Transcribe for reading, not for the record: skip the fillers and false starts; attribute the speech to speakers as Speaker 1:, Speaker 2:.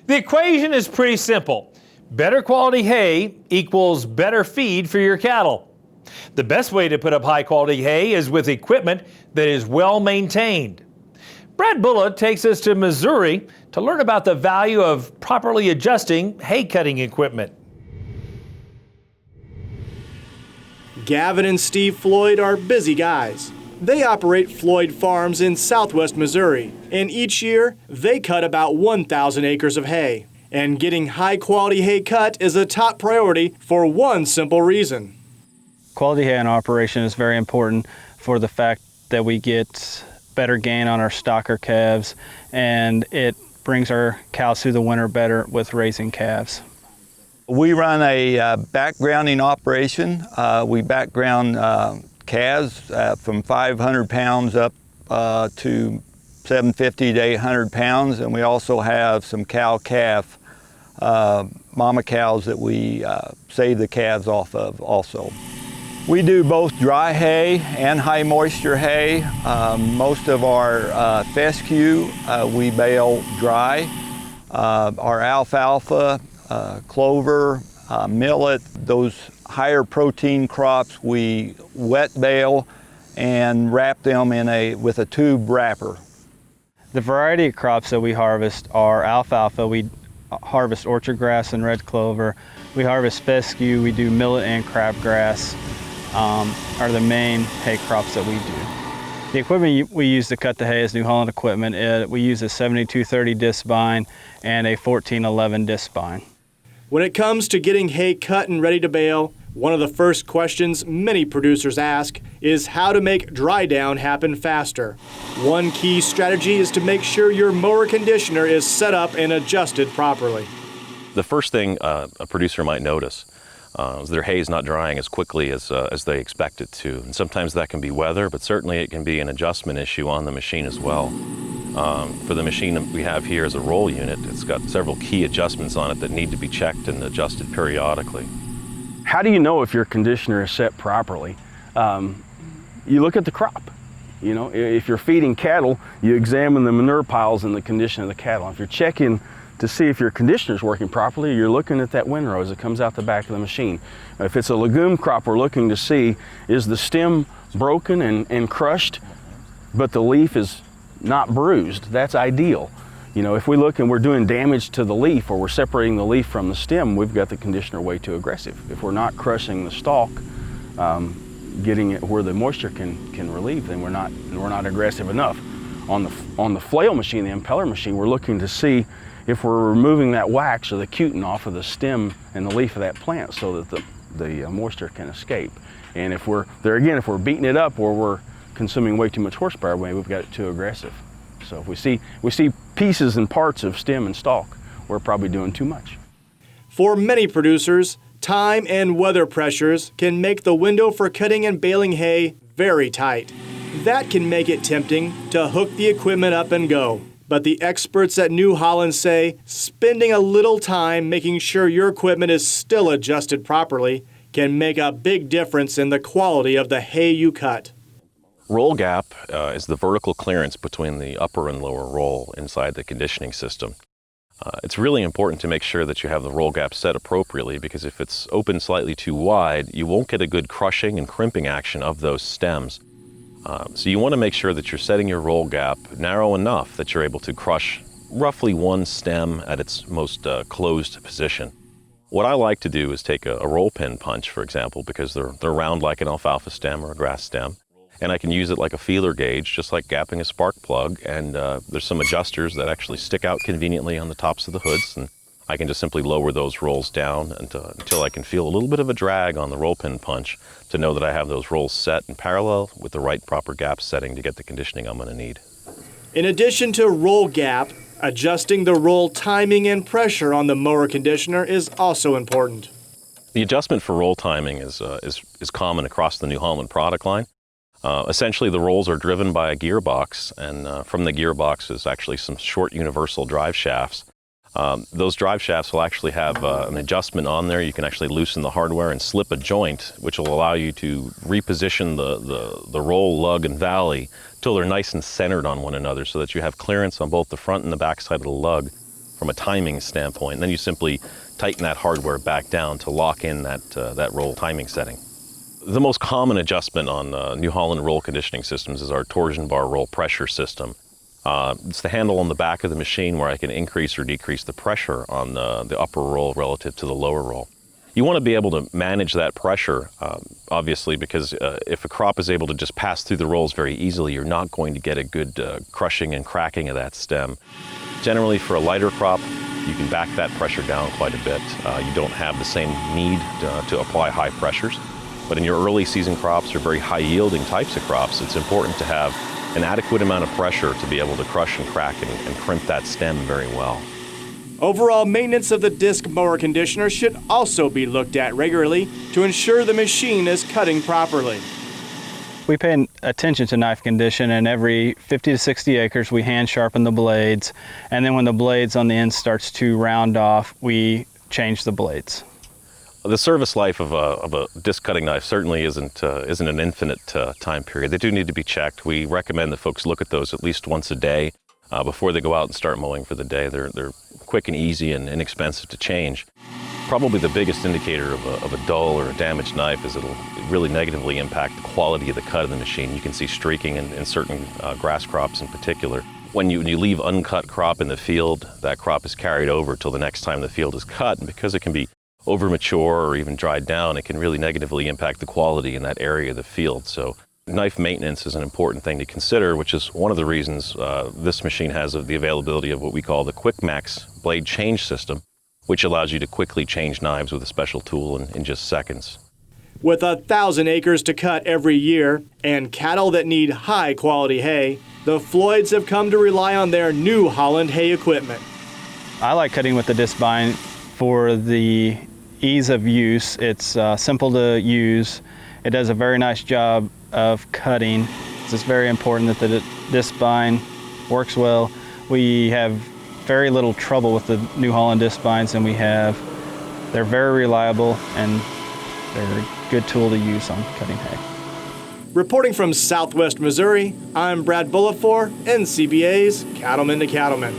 Speaker 1: The equation is pretty simple. Better quality hay equals better feed for your cattle. The best way to put up high quality hay is with equipment that is well maintained. Brad Bullitt takes us to Missouri to learn about the value of properly adjusting hay cutting equipment.
Speaker 2: Gavin and Steve Floyd are busy guys. They operate Floyd Farms in southwest Missouri, and each year they cut about 1,000 acres of hay. And getting high-quality hay cut is a top priority for one simple reason.
Speaker 3: Quality hay in operation is very important for the fact that we get better gain on our stocker calves, and it brings our cows through the winter better with raising calves.
Speaker 4: We run a backgrounding operation. We background calves from 500 pounds up to 750 to 800 pounds, and we also have some cow-calf mama cows that we save the calves off of also. We do both dry hay and high moisture hay. Most of our fescue we bale dry. Our alfalfa, clover, millet, those higher protein crops we wet bale and wrap them with a tube wrapper.
Speaker 3: The variety of crops that we harvest are alfalfa. We harvest orchard grass and red clover. We harvest fescue. We do millet and crabgrass are the main hay crops that we do. The equipment we use to cut the hay is New Holland equipment. We use a 7230 disc bine and a 1411 disc bine.
Speaker 2: When it comes to getting hay cut and ready to bale, one of the first questions many producers ask is how to make dry down happen faster. One key strategy is to make sure your mower conditioner is set up and adjusted properly.
Speaker 5: The first thing a producer might notice is their hay is not drying as quickly as they expect it to. And sometimes that can be weather, but certainly it can be an adjustment issue on the machine as well. For the machine that we have here as a roll unit, it's got several key adjustments on it that need to be checked and adjusted periodically.
Speaker 6: How do you know if your conditioner is set properly? You look at the crop. You know, if you're feeding cattle, you examine the manure piles and the condition of the cattle. If you're checking to see if your conditioner is working properly, you're looking at that windrow as it comes out the back of the machine. If it's a legume crop, we're looking to see, is the stem broken and crushed, but the leaf is not bruised? That's ideal. You know, if we look and we're doing damage to the leaf or we're separating the leaf from the stem, we've got the conditioner way too aggressive. If we're not crushing the stalk, getting it where the moisture can relieve, then we're not aggressive enough. On the flail machine, the impeller machine, we're looking to see if we're removing that wax or the cutin off of the stem and the leaf of that plant so that the moisture can escape. And if we're beating it up or we're consuming way too much horsepower, maybe we've got it too aggressive. So if we see pieces and parts of stem and stalk, we're probably doing too much.
Speaker 2: For many producers, time and weather pressures can make the window for cutting and baling hay very tight. That can make it tempting to hook the equipment up and go. But the experts at New Holland say spending a little time making sure your equipment is still adjusted properly can make a big difference in the quality of the hay you cut.
Speaker 5: Roll gap is the vertical clearance between the upper and lower roll inside the conditioning system. It's really important to make sure that you have the roll gap set appropriately, because if it's open slightly too wide, you won't get a good crushing and crimping action of those stems. So you want to make sure that you're setting your roll gap narrow enough that you're able to crush roughly one stem at its most closed position. What I like to do is take a roll pin punch, for example, because they're round like an alfalfa stem or a grass stem. And I can use it like a feeler gauge, just like gapping a spark plug. And there's some adjusters that actually stick out conveniently on the tops of the hoods. And I can just simply lower those rolls down until I can feel a little bit of a drag on the roll pin punch to know that I have those rolls set in parallel with the right proper gap setting to get the conditioning I'm going to need.
Speaker 2: In addition to roll gap, adjusting the roll timing and pressure on the mower conditioner is also important.
Speaker 5: The adjustment for roll timing is common across the New Holland product line. Essentially, the rolls are driven by a gearbox, and from the gearbox is actually some short universal drive shafts. Those drive shafts will actually have an adjustment on there. You can actually loosen the hardware and slip a joint, which will allow you to reposition the roll, lug, and valley till they're nice and centered on one another so that you have clearance on both the front and the back side of the lug from a timing standpoint. And then you simply tighten that hardware back down to lock in that roll timing setting. The most common adjustment on New Holland roll conditioning systems is our torsion bar roll pressure system. It's the handle on the back of the machine where I can increase or decrease the pressure on the upper roll relative to the lower roll. You want to be able to manage that pressure, obviously, because if a crop is able to just pass through the rolls very easily, you're not going to get a good crushing and cracking of that stem. Generally, for a lighter crop, you can back that pressure down quite a bit. You don't have the same need to apply high pressures. But in your early season crops or very high yielding types of crops, it's important to have an adequate amount of pressure to be able to crush and crack and crimp that stem very well.
Speaker 2: Overall maintenance of the disc mower conditioner should also be looked at regularly to ensure the machine is cutting properly.
Speaker 3: We pay attention to knife condition, and every 50 to 60 acres we hand sharpen the blades, and then when the blades on the end starts to round off, we change the blades.
Speaker 5: The service life of a disc cutting knife certainly isn't an infinite time period. They do need to be checked. We recommend that folks look at those at least once a day before they go out and start mowing for the day. They're quick and easy and inexpensive to change. Probably the biggest indicator of a dull or a damaged knife is it'll really negatively impact the quality of the cut of the machine. You can see streaking in certain grass crops in particular. When you leave uncut crop in the field, that crop is carried over till the next time the field is cut, and because it can be over mature or even dried down, it can really negatively impact the quality in that area of the field. So knife maintenance is an important thing to consider, which is one of the reasons this machine has the availability of what we call the Quick Max blade change system, which allows you to quickly change knives with a special tool in just seconds.
Speaker 2: With 1,000 acres to cut every year and cattle that need high quality hay, the Floyds have come to rely on their New Holland hay equipment.
Speaker 3: I like cutting with the disc bind for the ease of use. It's simple to use. It does a very nice job of cutting. It's just very important that the disc bind works well. We have very little trouble with the New Holland disc binds, and they're very reliable and they're a good tool to use on cutting hay.
Speaker 2: Reporting from Southwest Missouri, I'm Brad Bullitt for NCBA's Cattleman to Cattleman.